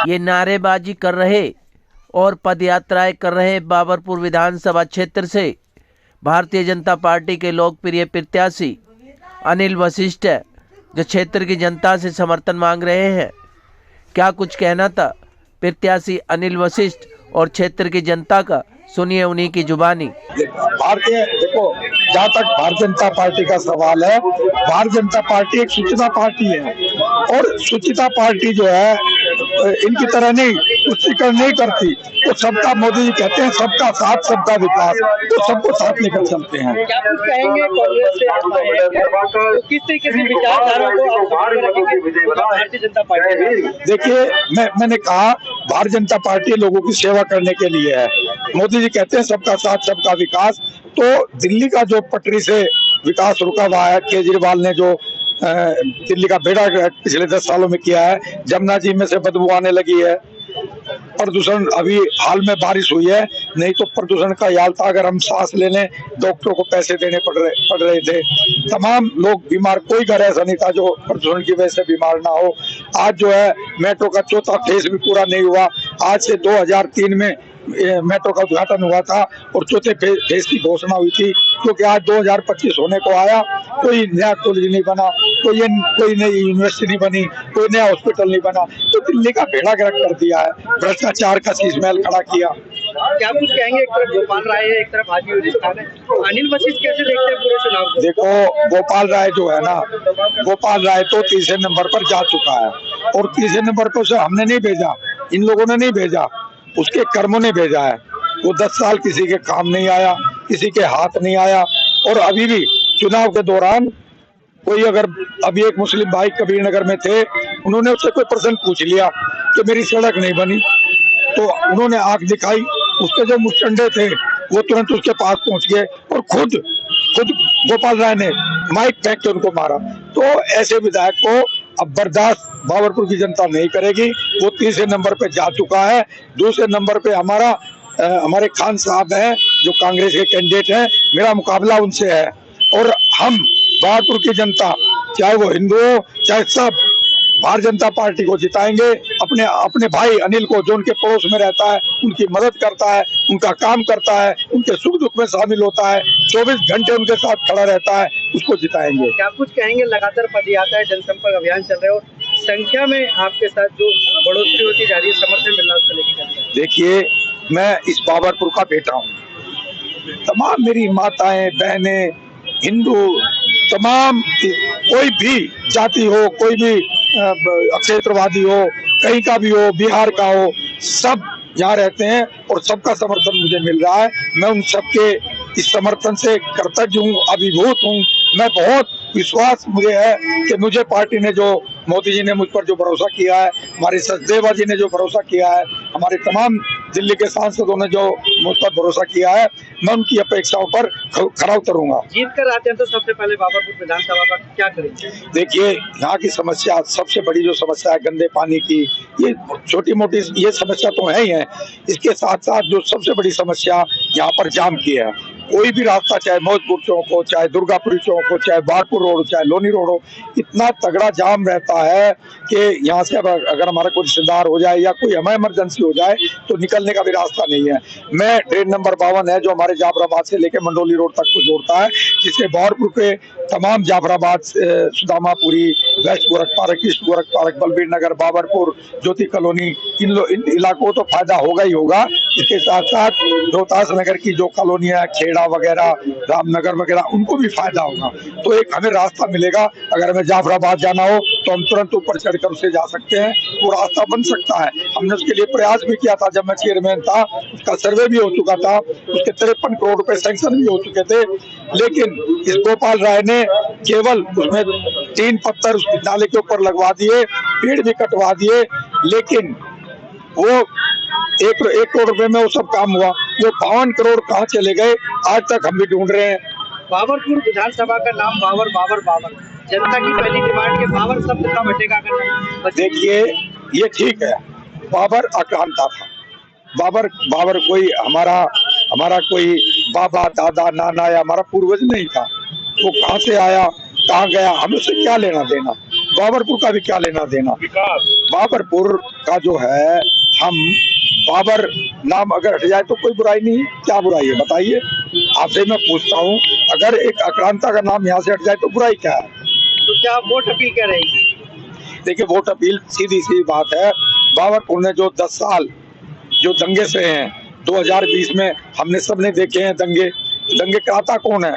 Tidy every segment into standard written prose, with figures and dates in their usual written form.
ये नारेबाजी कर रहे और पदयात्राएं कर रहे बाबरपुर विधानसभा क्षेत्र से भारतीय जनता पार्टी के लोकप्रिय प्रत्याशी अनिल वशिष्ठ है, जो क्षेत्र की जनता से समर्थन मांग रहे हैं। क्या कुछ कहना था प्रत्याशी अनिल वशिष्ठ और क्षेत्र की जनता का, सुनिए उन्हीं की जुबानी। देखो, जहाँ तक भारतीय जनता पार्टी का सवाल है, भारतीय जनता पार्टी एक सूचिता पार्टी है और सूचिता पार्टी जो है इनकी तरह नहीं तुष्टिकरण नहीं करती। तो सबका, मोदी जी कहते हैं सबका साथ सबका विकास, तो सबको साथ लेकर चलते हैं। क्या कुछ कहेंगे कांग्रेस से, तो किस तरीके से विचारधारा को भारतीय जनता पार्टी? देखिए, मैंने कहा भारतीय जनता पार्टी लोगों की सेवा करने के लिए है। मोदी जी कहते हैं सबका साथ सबका विकास। तो दिल्ली का जो पटरी से विकास रुका हुआ है, केजरीवाल ने जो दिल्ली का बेड़ा पिछले 10 सालों में किया है, जमुना जी में से बदबू आने लगी है, प्रदूषण अभी हाल में बारिश हुई है, नहीं तो प्रदूषण का याल था। अगर हम सांस ले लें डॉक्टरों को पैसे देने पड़ रहे थे। तमाम लोग बीमार, कोई घर ऐसा नहीं था जो प्रदूषण की वजह से बीमार ना हो। आज जो है मेट्रो का 4था फेज भी पूरा नहीं हुआ। आज से 2003 में मेट्रो का उद्घाटन हुआ था और 4थे फेज की घोषणा हुई थी, क्योंकि आज 2025 होने को आया, कोई नया कॉलेज नहीं बना, कोई नई यूनिवर्सिटी नहीं बनी, कोई नया हॉस्पिटल नहीं बना। तो दिल्ली का बेड़ा गर्क कर दिया है, भ्रष्टाचार का शीशमहल खड़ा किया। क्या कुछ कहेंगे? एक तरफ गोपाल राय है, एक तरफ हाजी खान है, अनिल वशिष्ठ कैसे देखते हैं पूरे चुनाव को? देखो, गोपाल राय जो है ना, गोपाल राय तो तीसरे नंबर पर जा चुका है और तीसरे नंबर पर उसे हमने नहीं भेजा, इन लोगों ने नहीं भेजा, उसके कर्मों ने भेजा है। वो 10 साल किसी के काम नहीं आया, किसी के हाथ नहीं आया। और अभी भी चुनाव के दौरान कोई, अगर अभी एक मुस्लिम भाई कबीर नगर में थे, उन्होंने उससे कोई प्रश्न पूछ लिया कि मेरी सड़क नहीं बनी, तो उन्होंने आंख दिखाई, उसके जो मुस्टंडे थे वो तुरंत उसके पास पहुंच गए और खुद गोपाल राय ने माइक फेंक के उनको मारा। तो ऐसे विधायक को अब बर्दाश्त बाबरपुर की जनता नहीं करेगी। वो तीसरे नंबर पे जा चुका है। दूसरे नंबर पे हमारे खान साहब हैं, जो कांग्रेस के कैंडिडेट हैं। मेरा मुकाबला उनसे है और हम बाबरपुर की जनता, चाहे वो हिंदू हो चाहे सब, भारतीय जनता पार्टी को जिताएंगे। अपने भाई अनिल को, जो उनके पड़ोस में रहता है, उनकी मदद करता है, उनका काम करता है, उनके सुख दुख में शामिल होता है, 24 घंटे उनके साथ खड़ा रहता है, उसको जिताएंगे। क्या कुछ कहेंगे? लगातार पदयात्रा, जनसंपर्क अभियान चल रहे हो, संख्या में आपके साथ जो बढ़ोतरी होती जा रही है, समर्थन मिलना, उसको लेकर? देखिए, मैं इस बाबरपुर का बेटा हूँ। तमाम मेरी माताएं, बहनें, हिंदू, तमाम, कोई भी जाति हो, कोई भी क्षेत्रवादी हो, कहीं का भी हो, बिहार का हो, सब यहाँ रहते हैं और सबका समर्थन मुझे मिल रहा है। मैं उन सबके इस समर्थन से कृतज्ञ हूँ, अभिभूत हूँ। मैं बहुत विश्वास मुझे है कि मुझे पार्टी ने, जो मोदी जी ने मुझ पर जो भरोसा किया है, हमारे सचदेवा जी ने जो भरोसा किया है, हमारे तमाम दिल्ली के सांसदों ने जो मुझ पर भरोसा किया है, मैं उनकी अपेक्षाओं पर खरा उतरूंगा। जीत कर आते हैं तो सबसे पहले बाबरपुर विधानसभा का क्या करेंगे? देखिए, यहाँ की समस्या, सबसे बड़ी जो समस्या है गंदे पानी की, ये छोटी मोटी ये समस्या तो है ही है। इसके साथ साथ जो सबसे बड़ी समस्या यहाँ पर जाम की है। कोई भी रास्ता, चाहे मौजपुर चौक हो, चाहे दुर्गापुरी चौक हो, चाहे बारपुर रोड हो, चाहे लोनी रोड हो, इतना तगड़ा जाम रहता है कि यहाँ से अगर हमारा कोई रिश्तेदार हो जाए या कोई हमें इमरजेंसी हो जाए तो निकलने का भी रास्ता नहीं है। मैं ट्रेन नंबर 52 है, जो हमारे जाफराबाद से लेकर मंडोली रोड तक को जोड़ता है, जिससे बारपुर के तमाम Jafrabad, Sudamapuri, west Gorakh park, east Gorakh park, Balbir Nagar, Babarpur, Jyoti colony, इन इलाकों को तो फायदा होगा ही होगा। इसके साथ साथ रोहतास नगर की जो कॉलोनी है, खेड़ा वगैरह, रामनगर वगैरह, उनको भी फायदा होगा। तो एक हमें रास्ता मिलेगा। अगर हमें जाफराबाद जाना हो तो हम तुरंत ऊपर चढ़कर उसे जा सकते हैं, वो रास्ता बन सकता है। हमने उसके लिए प्रयास भी किया था, जब मैं चेयरमैन था, उसका सर्वे भी हो चुका था, उसके 53 करोड़ रुपए सैंक्शन भी हो चुके थे। लेकिन इस गोपाल राय ने केवल उसमें 3 पत्थर उस नाले के ऊपर लगवा दिए, पेड़ भी कटवा दिए, लेकिन वो 1 करोड़ रुपए में वो सब काम हुआ। वो 52 करोड़ कहाँ चले गए, आज तक हम भी ढूंढ रहे हैं। बाबरपुर विधानसभा का नाम बाबर, जनता की पहली डिमांड के बाबर शब्द कब हटेगा? देखिए, ये ठीक है, बाबर आक्रांता था। बाबर कोई हमारा कोई बाबा, दादा, नाना या हमारा पूर्वज नहीं था। वो कहाँ से आया, कहाँ गया, हमें उससे क्या लेना देना। बाबरपुर का भी क्या लेना देना। बाबरपुर का जो है, हम बाबर नाम अगर हट जाए तो कोई बुराई नहीं, क्या बुराई है बताइए। आपसे मैं पूछता हूँ, अगर एक आक्रांता का नाम यहाँ से हट जाए तो बुराई क्या है? तो क्या आप वोट अपील क्या रहेगी? देखिए, वोट अपील सीधी सी बात है, बाबरपुर ने जो 10 साल जो दंगे से हैं, 2020 में हमने सबने देखे हैं दंगे कराता कौन है?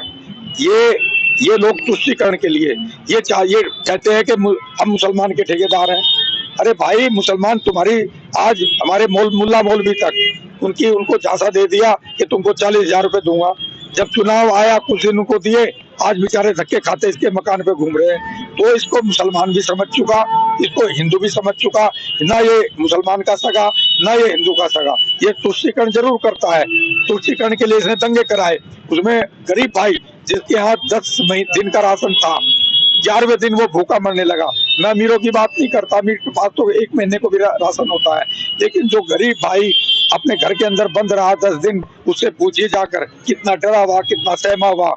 ये लोग तुष्टीकरण के लिए ये कहते हैं कि हम मुसलमान के ठेकेदार हैं। अरे भाई, मुसलमान तुम्हारी आज हमारे मुल्ला मौलवी तक उनको झांसा दे दिया कि तुमको 40,000 रुपए दूंगा। जब चुनाव आया कुछ दिन उनको दिए, आज बेचारे धक्के खाते इसके मकान पे घूम रहे हैं। तो इसको मुसलमान भी समझ चुका, इसको हिंदू भी समझ चुका, ना ये मुसलमान का सगा ना ये हिंदू का सगा। ये तुष्टीकरण जरूर करता है, तुष्टीकरण के लिए इसने दंगे कराए। उसमें गरीब भाई जिसके यहाँ 10 दिन का राशन था, 11वें दिन वो भूखा मरने लगा। मैं अमीरों की बात नहीं करता, अमीर के पास तो 1 महीने को भी राशन होता है, लेकिन जो गरीब भाई अपने घर के अंदर बंद रहा 10 दिन, उससे पूछिए जाकर कितना डरा हुआ, कितना सहमा हुआ,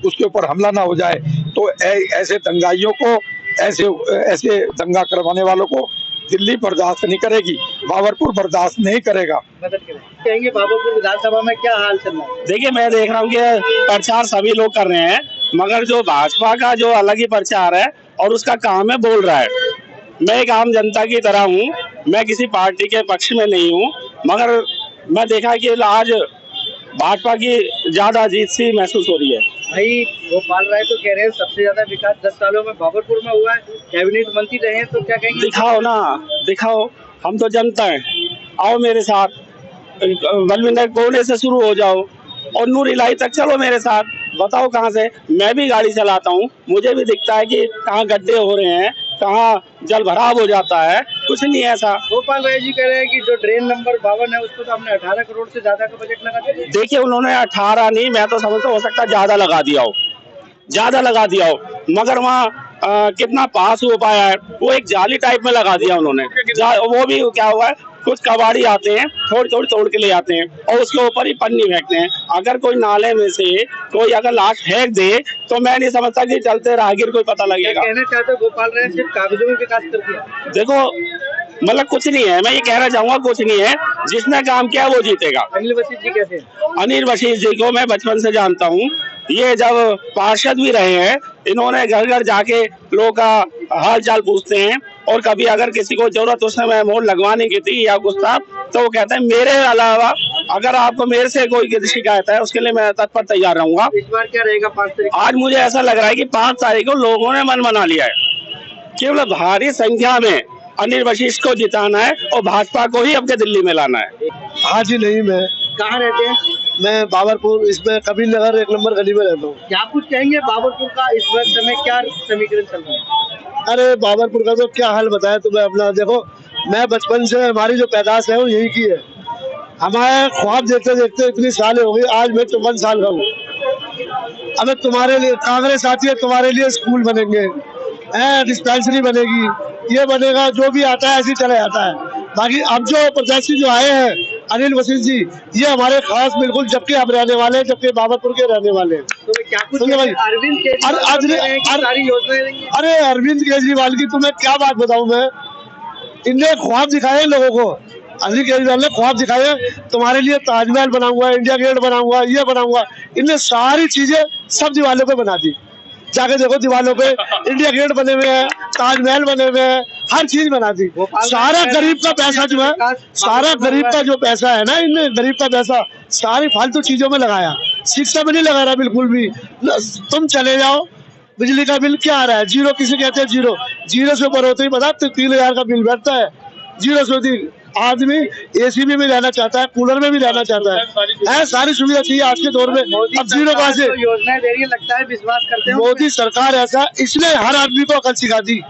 उसके ऊपर हमला ना हो जाए। तो ऐसे दंगाइयों को, ऐसे दंगा करवाने वालों को दिल्ली बर्दाश्त नहीं करेगी, बाबरपुर बर्दाश्त नहीं करेगा। कहेंगे बाबरपुर विधानसभा में क्या हाल चल रहा है? देखिए, मैं देख रहा हूँ कि प्रचार सभी लोग कर रहे हैं, मगर जो भाजपा का जो अलग ही प्रचार है और उसका काम है बोल रहा है। मैं एक आम जनता की तरह हूँ, मैं किसी पार्टी के पक्ष में नहीं हूँ, मगर मैं देखा कि आज भाजपा की ज्यादा जीत सी महसूस हो रही है। भाई, गोपाल राय तो कह रहे हैं सबसे ज्यादा विकास 10 सालों में बाबरपुर में हुआ है, कैबिनेट मंत्री रहे हैं, तो क्या कहेंगे? दिखाओ ना, दिखाओ, हम तो जनता है, आओ मेरे साथ, बलविंदर कोने से शुरू हो जाओ और नूर इलाही तक चलो मेरे साथ, बताओ कहाँ से। मैं भी गाड़ी चलाता हूँ, मुझे भी दिखता है कि कहाँ गड्ढे हो रहे हैं, कहाँ जल भराव हो जाता है, कुछ नहीं ऐसा। गोपाल राय जी कह रहे हैं कि जो ड्रेन नंबर 52 है उसको तो हमने 18 करोड़ से ज्यादा का बजट लगा दिया। देखिए, उन्होंने 18 नहीं, मैं तो समझता हो सकता ज्यादा लगा दिया हो, मगर वहाँ कितना पास हो पाया है, वो एक जाली टाइप में लगा दिया उन्होंने। वो भी क्या हुआ है, कुछ कबाड़ी आते हैं, तोड़ के ले आते हैं और उसके ऊपर ही पन्नी फेंकते हैं। अगर कोई नाले में से कोई अगर लाश फेंक दे तो मैं नहीं समझता कि चलते राहगीर को पता लगेगा। कहना चाहते हो गोपाल राय सिर्फ कागजों में विकास कर दिया? देखो, मतलब कुछ नहीं है, मैं ये कहना चाहूंगा कुछ नहीं है, जिसने काम किया वो जीतेगा। अनिल वशीष जी कैसे? अनिल वशीष जी को मैं बचपन से जानता हूँ, ये जब पार्षद भी रहे हैं, इन्होंने घर घर जाके लोगों का हाल चाल पूछते हैं और कभी अगर किसी को जरूरत उस समय मोहर लगवाने की थी या कुछ था तो वो कहते हैं मेरे अलावा अगर आपको मेरे से कोई शिकायत है उसके लिए मैं तत्पर तैयार रहूंगा। इस बार क्या रहेगा 5 तारीख? आज मुझे ऐसा लग रहा है कि 5 तारीख को लोगों ने मन बना लिया है, केवल भारी संख्या में अनिल वशीष को जिताना है और भाजपा को ही अपने दिल्ली में लाना है। आज ही नहीं, मैं कहाँ रहते हैं? मैं बाबरपुर, इसमें कबीर नगर 1 नंबर गली में रहता हूँ। क्या कुछ कहेंगे बाबरपुर का इस वक्त समय क्या समीकरण चल रहा है? अरे बाबरपुर का तो क्या हाल बताया तुम्हें अपना। देखो, मैं बचपन से, हमारी जो पैदाश है वो यही की है। हमारे ख्वाब देखते देखते इतनी साल हो गई, आज मैं 54 साल का हूँ। अब तुम्हारे लिए कांग्रेस आती है, तुम्हारे लिए स्कूल बनेंगे, डिस्पेंसरी बनेगी, ये बनेगा, जो भी आता है ऐसे चला जाता है। बाकी अब जो प्रत्याशी जो आए हैं अनिल वशीष जी, ये हमारे खास बिल्कुल जबकि आप रहने वाले हैं, जबकि बाबरपुर के रहने वाले हैं। तो क्या कुछ अरविंद केजरीवाल सारी योजनाएं देंगे? अरे अरविंद केजरीवाल की तुम्हें क्या बात बताऊं मैं, इनने ख्वाब दिखाए लोगों को। अरविंद केजरीवाल ने ख्वाब दिखाए, तुम्हारे लिए ताजमहल बनाऊंगा, इंडिया गेट बनाऊंगा, ये बनाऊंगा। इनने सारी चीजें सब दीवारों पे बना दी। जाके देखो दीवारों पे इंडिया गेट बने हुए हैं, ताजमहल बने हुए हैं, हर चीज बना दी। सारा गरीब का पैसा जो है, सारा गरीब का जो पैसा है ना, इनने गरीब का पैसा सारी फालतू चीजों में लगाया, शिक्षा में नहीं लगा रहा बिल्कुल भी। तुम चले जाओ, बिजली का बिल क्या आ रहा है, जीरो, किसे कहते हैं जीरो, जीरो से ऊपर होते ही बता 3000 का बिल बैठता है। जीरो से होती आदमी एसी में भी रहना चाहता है, कूलर में भी रहना चाहता है, सारी सुविधा चाहिए आज के दौर में। अब जीरो कहाँ से? योजनाएं दे रही है, लगता है विश्वास करते हैं मोदी सरकार ऐसा, इसलिए हर आदमी को अकल सिखा दी।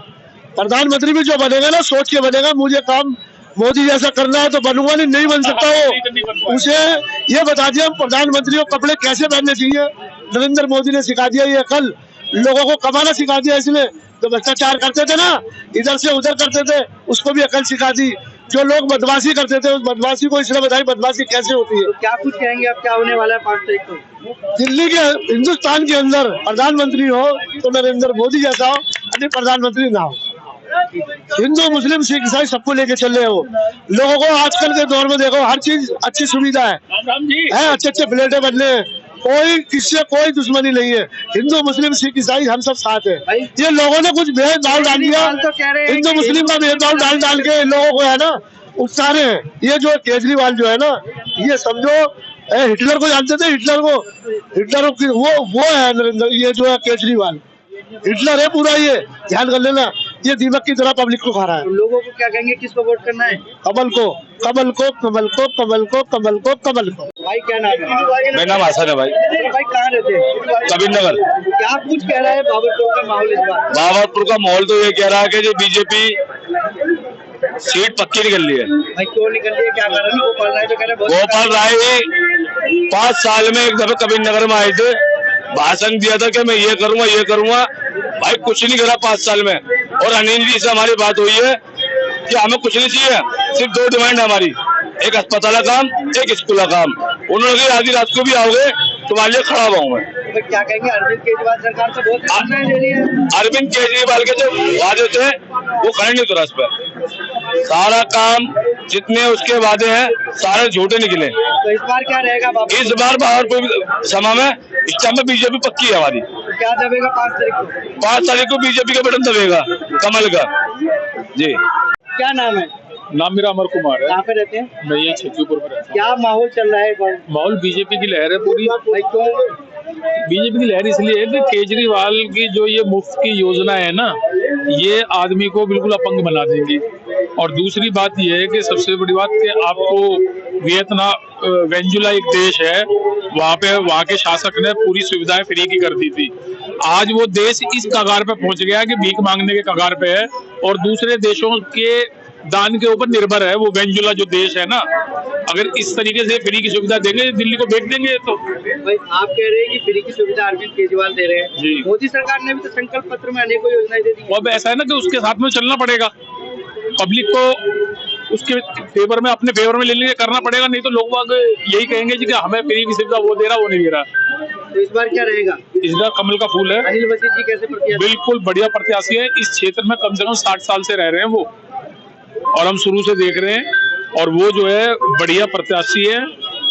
प्रधानमंत्री भी जो बनेगा ना, सोच के बनेगा, मुझे काम मोदी जैसा करना है तो बनूंगा, नहीं बन सकता वो। उसे ये बता दिया प्रधानमंत्री को कपड़े कैसे पहनने चाहिए, नरेंद्र मोदी ने सिखा दिया। ये अकल लोगों को कमाना सिखा दिया इसने। तो भ्रष्टाचार करते थे ना, इधर से उधर करते थे, उसको भी अकल सिखा दी। जो लोग बदमाशी करते थे उस बदमाशी को इसने बताई बदमाशी कैसे होती है। तो क्या कुछ कहेंगे अब क्या होने वाला है 5 तारीख को? दिल्ली के, हिंदुस्तान के अंदर प्रधानमंत्री हो तो नरेंद्र मोदी जैसा हो, प्रधानमंत्री ना हो। हिंदू मुस्लिम सिख ईसाई सबको लेके चल रहे हो। लोगों को आजकल के दौर में देखो हर चीज अच्छी सुविधा है, अच्छे अच्छे फ्लैटें बनने हैं, कोई किसी से कोई दुश्मनी नहीं है। हिंदू मुस्लिम सिख ईसाई हम सब साथ है। ये लोगों ने कुछ भेदभाव डाल दिया, हिंदू मुस्लिम का भेदभाव डाल के लोगों को है ना उकसा रहे हैं। ये जो केजरीवाल जो है ना, ये समझो हिटलर को जानते थे, हिटलर वो है नरेंद्र, ये जो है केजरीवाल हिटलर है पूरा। ये ध्यान कर लेना, ये दीमक की तरह पब्लिक को खा रहा है। लोगों को क्या कहेंगे, किसको वोट करना है? कमल को, कमल को, कमल को, कमल को, कमल को, कमल को। भाई क्या नाम है? मेरा नाम हसन है भाई। भाई कहाँ रहते हैं? कबीर नगर। क्या कुछ कह रहा है बाबरपुर का माहौल इस बार? बाबरपुर का माहौल तो ये कह रहा है कि जो बीजेपी सीट पक्की निकल रही है। भाई क्यों निकल रही है, क्या कारण है? गोपाल राय तो कह रहे हैं गोपाल राय 5 साल में एक दफे कबीर नगर में आए थे, भाषण दिया था कि मैं ये करूंगा। भाई कुछ नहीं करा 5 साल में। और अनिल जी से हमारी बात हुई है कि हमें कुछ नहीं चाहिए, सिर्फ 2 डिमांड है हमारी, एक अस्पताल का काम, एक स्कूल का काम। उन्होंने आधी रात को भी आओगे तुम्हारे लिए खड़ा हुआ मैं। तो क्या कहेंगे, अरविंद केजरीवाल सरकार से बहुत योजनाएं दे रही है। अरविंद केजरीवाल के जो वादे थे वो खड़े नहीं उतरा। इस पर सारा काम जितने उसके वादे हैं सारे झूठे निकले। तो इस बार क्या रहेगा बाबा? इस बार बाबरपुर सभा में इस टाइम में बीजेपी पक्की है हमारी। तो क्या दबेगा 5 तारीख को? 5 तारीख को बीजेपी का बटन दबेगा, कमल का। जी क्या नाम है? नाम मेरा अमर कुमार है। कहाँ पे रहते हैं? मैं ये छज्जूपुर में रहता क्या माहौल चल रहा है? माहौल बीजेपी की लहर है पूरी। भाई क्यों? बीजेपी की लहर इसलिए है कि केजरीवाल की जो ये मुफ्त की योजना है ना, ये आदमी को बिल्कुल अपंग बना देंगी। और दूसरी बात ये है कि सबसे बड़ी बात कि आपको वेंजुला एक देश है, वहाँ के शासक ने पूरी सुविधाएं फ्री की कर दी थी। आज वो देश इस कगार पे पहुंच गया कि भीख मांगने के कगार पे है और दूसरे देशों के दान के ऊपर निर्भर है। वो वेंजुला जो देश है ना, अगर इस तरीके से फ्री की सुविधा देंगे दिल्ली को बेच देंगे। तो भाई आप कह रहे हैं कि फ्री की सुविधा अरविंद केजरीवाल दे रहे हैं। मोदी सरकार ने भी तो संकल्प पत्र में अनेकों योजनाएं दे दी। अब ऐसा है ना कि उसके साथ में चलना पड़ेगा, पब्लिक को उसके फेवर में, अपने फेवर में ले लेके करना पड़ेगा। नहीं तो लोग यही कहेंगे जी कि हमें फ्री की सुविधा वो दे रहा, वो नहीं दे रहा। तो इस बार क्या रहेगा? इस बार कमल का फूल है। अनिल वसीम जी कैसे प्रत्याशी? बिल्कुल बढ़िया प्रत्याशी है। इस क्षेत्र में कम से कम 60 साल से रह रहे हैं वो, और हम शुरू से देख रहे हैं। और वो जो है बढ़िया प्रत्याशी है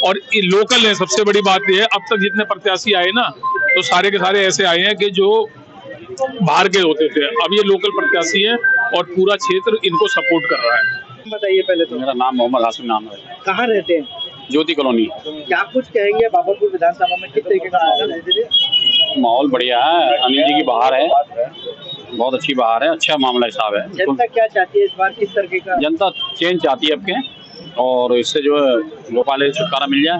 और लोकल है। सबसे बड़ी बात यह है, अब तक जितने प्रत्याशी आए ना, तो सारे के सारे ऐसे आए हैं कि जो बाहर के होते थे। अब ये लोकल प्रत्याशी है और पूरा क्षेत्र इनको सपोर्ट कर रहा है। बताइए पहले तो। मेरा नाम मोहम्मद हासिम नाम है। कहाँ रहते हैं? ज्योति कॉलोनी। क्या कुछ कहेंगे बाबरपुर विधानसभा में किस तरीके का माहौल है? माहौल बढ़िया है, अनिल जी की बहार है, बहुत अच्छी बहार है, अच्छा मामला हिसाब है। जनता क्या चाहती है इस बार, किस तरीके का? जनता चेंज चाहती है आपके, और इससे जो है गोपाल से छुटकारा मिल जाए,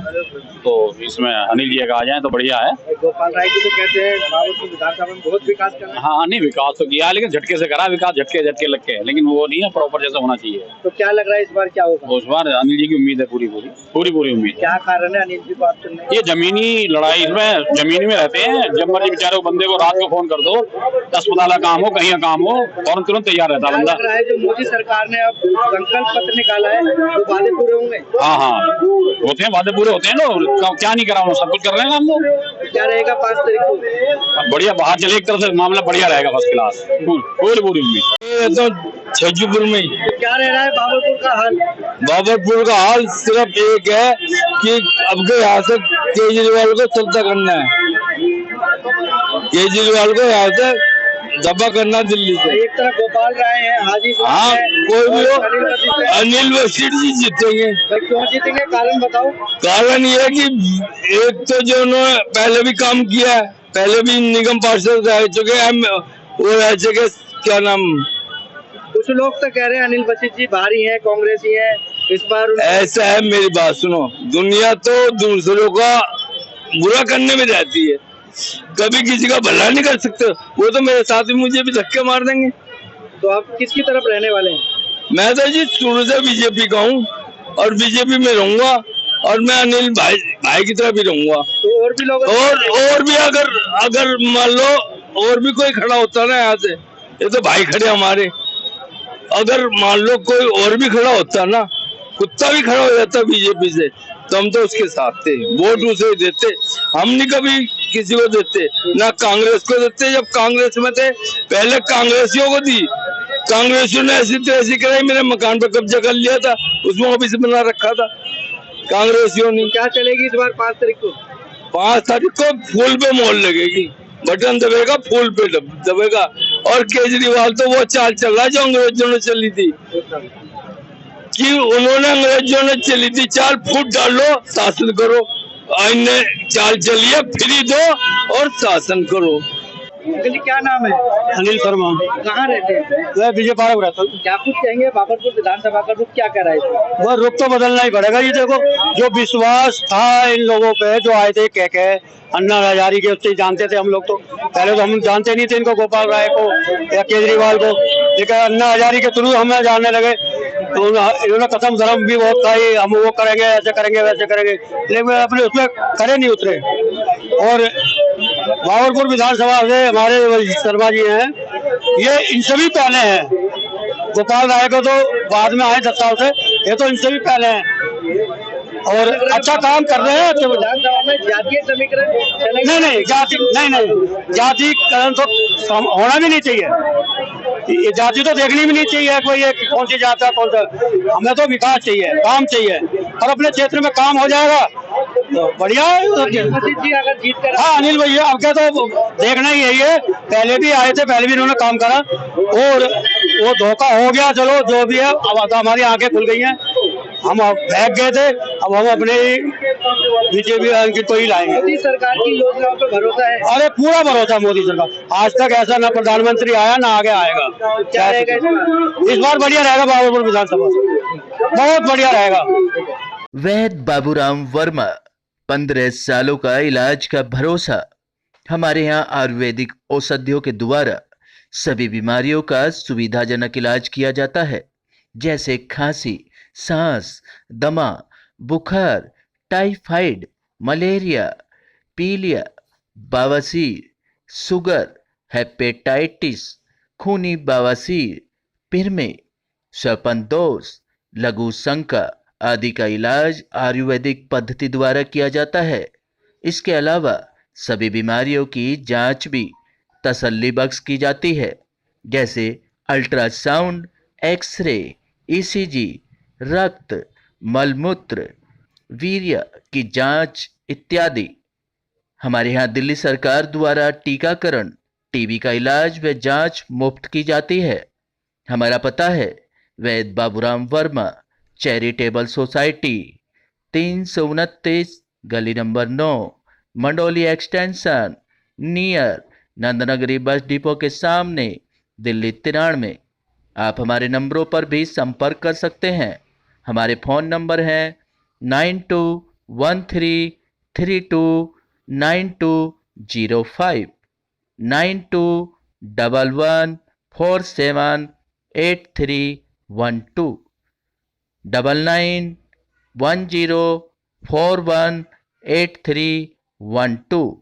तो इसमें अनिल जी आ जाए तो बढ़िया है। गोपाल राय जी तो कहते हैं बाबरपुर विधानसभा में बहुत विकास करना है। हाँ, नहीं विकास तो किया, लेकिन झटके से करा विकास, झटके लग के, लेकिन वो नहीं है प्रॉपर जैसा होना चाहिए। तो क्या लग रहा है इस बार क्या होगा? उस बार अनिल जी की उम्मीद है, पूरी उम्मीद। क्या कारण है अनिल जी को आप चुनने? ये जमीनी लड़ाई, इसमें जमीनी में रहते हैं। जब मर्जी बेचारे बंदे को रात को फोन कर दो, अस्पताल का काम हो, कहीं का काम हो, और तुरंत तैयार रहता बंदा। लग रहा है जो मोदी सरकार ने अब संकल्प पत्र निकाला है वो वादे पूरे होंगे? हाँ, होते हैं वादे पूरे होते हैं। लोग क्या नहीं करा, सब कुछ कर रहे हैं हम लोग। क्या रहेगा 5 तारीख को? बढ़िया बाहर चले, एक तरफ से मामला बढ़िया रहेगा, फर्स्ट क्लास, पूरी उम्मीद। तो छज्जूपुर में ही क्या रह रहा है बाबरपुर का हाल? बाबरपुर का हाल सिर्फ एक है कि अब के यहाँ से केजरीवाल को चलता करना है, केजरीवाल को यहाँ से दबा करना दिल्ली से। एक तरफ गोपाल राय है, हाजी साहब हाँ, है, कोई भी हो, अनिल वसीम है। अनिल वसीम जी जीतेंगे। भाई क्यों जीतेंगे, कारण बताओ। कारण ये है कि एक तो जो उन्होंने पहले भी काम किया है, पहले भी निगम पार्षद रह चुके हैं, वो रह चुके, क्या नाम, कुछ लोग तो कह रहे हैं अनिल वसीम जी भारी हैं, कांग्रेसी हैं, इस बार ऐसा है। मेरी बात सुनो, दुनिया तो दूसरों का बुरा करने में रहती है, कभी किसी का भला नहीं कर सकते। वो तो मेरे साथ भी मुझे भी धक्के मार देंगे। तो आप किसकी तरफ रहने वाले हैं? मैं तो जी शुरू से बीजेपी का हूँ और बीजेपी में रहूंगा, और मैं अनिल भाई की तरफ ही रहूंगा। तो और भी लोग और भी अगर मान लो और भी कोई खड़ा होता ना यहाँ से, ये तो भाई खड़े हमारे, अगर मान लो कोई और भी खड़ा होता ना, कुत्ता भी खड़ा हो जाता बीजेपी से, तो हम तो उसके साथ थे, वोट उसे देते। हम नहीं कभी किसी को देते, ना कांग्रेस को देते। जब कांग्रेस में थे पहले कांग्रेसियों को दी, कांग्रेसियों ने ऐसी तैसी कराई, मेरे मकान पर कब्जा कर लिया था, उसमें ऑफिस बना रखा था कांग्रेसियों ने। क्या चलेगी इस बार 5 तारीख को? 5 तारीख को फूल पे मोहर लगेगी, बटन दबेगा, फूल पे दबेगा। और केजरीवाल तो वो चाल चल रहा है जो अंग्रेजों ने चली थी, कि उन्होंने अंग्रेजों ने चली थी चाल, फूट डालो शासन करो। इन्हें चाल चली है फ्री दो और शासन करो। अंकल जी क्या नाम है? अनिल शर्मा। कहाँ रहते हैं? मैं विजय पार्क रहता हूँ। क्या कुछ कहेंगे बाबरपुर विधानसभा का रुख क्या कर रहा है? वह रुख तो बदलना ही पड़ेगा। ये देखो, जो विश्वास था इन लोगों पे, जो आए थे कह अन्ना हजारी के, उससे जानते थे हम लोग। तो पहले तो हम जानते नहीं थे इनको, गोपाल राय को या केजरीवाल को, लेकिन अन्ना हजारी के थ्रू हमें जानने लगे। तो इन्होंने कसम धर्म भी बहुत खाई, हम वो करेंगे, ऐसे करेंगे, वैसे करेंगे, लेकिन अपने उसमें खड़े नहीं उतरे। और बाबरपुर विधानसभा से हमारे शर्मा जी हैं, ये इनसे भी पहले हैं। गोपाल राय को तो बाद में आए 10 साल से, ये तो इनसे भी पहले हैं और अच्छा काम कर रहे हैं। विधानसभा में जातीय समीकरण नहीं, जातिकरण तो होना भी नहीं चाहिए। ये जाति तो देखनी भी नहीं चाहिए, कोई एक कौन सी जात है कौन सा। हमें तो विकास चाहिए, काम चाहिए, और अपने क्षेत्र में काम हो जाएगा तो बढ़िया है। जी अगर जीत कर हाँ अनिल भैया, अब क्या तो देखना ही यही है। पहले भी आए थे, पहले भी इन्होंने काम करा और वो धोखा हो गया। चलो जो भी है, अब तो हमारी आंखें खुल गई हैं, हम भाग गए थे, अब हम अपने बीजेपी को ही लाएंगे। मोदी सरकार की योजनाओं पर भरोसा है? अरे पूरा भरोसा मोदी सरकार। आज तक ऐसा ना प्रधानमंत्री आया ना आगे आएगा। क्या रहेगा इस बार बढ़िया रहेगा बाबरपुर विधानसभा, बहुत बढ़िया रहेगा। वैद्य बाबूराम वर्मा, 15 सालों का इलाज का भरोसा। हमारे यहाँ आयुर्वेदिक औषधियों के द्वारा सभी बीमारियों का सुविधाजनक इलाज किया जाता है, जैसे खांसी, सांस, दमा, बुखार, टाइफाइड, मलेरिया, पीलिया, बवासीर, शुगर, हेपेटाइटिस, खूनी बवासीर, पिरमे, श्वपनदोष, लघु शंका आदि का इलाज आयुर्वेदिक पद्धति द्वारा किया जाता है। इसके अलावा सभी बीमारियों की जांच भी तसल्ली बख्श की जाती है, जैसे अल्ट्रासाउंड, एक्सरे, ईसीजी, रक्त, मलमूत्र, वीर्य की जांच इत्यादि। हमारे यहाँ दिल्ली सरकार द्वारा टीकाकरण, टीबी का इलाज व जांच मुफ्त की जाती है। हमारा पता है वैद्य बाबूराम वर्मा चैरिटेबल सोसाइटी, 329 गली number 9, Mandoli extension, near Nand Nagri bus depot के सामने, दिल्ली 93। आप हमारे नंबरों पर भी संपर्क कर सकते हैं। हमारे फ़ोन नंबर हैं 9213329205, 9211478312, 9910418312।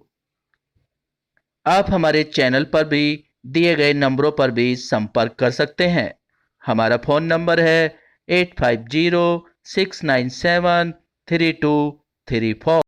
आप हमारे चैनल पर भी दिए गए नंबरों पर भी संपर्क कर सकते हैं। हमारा फ़ोन नंबर है 8506973234।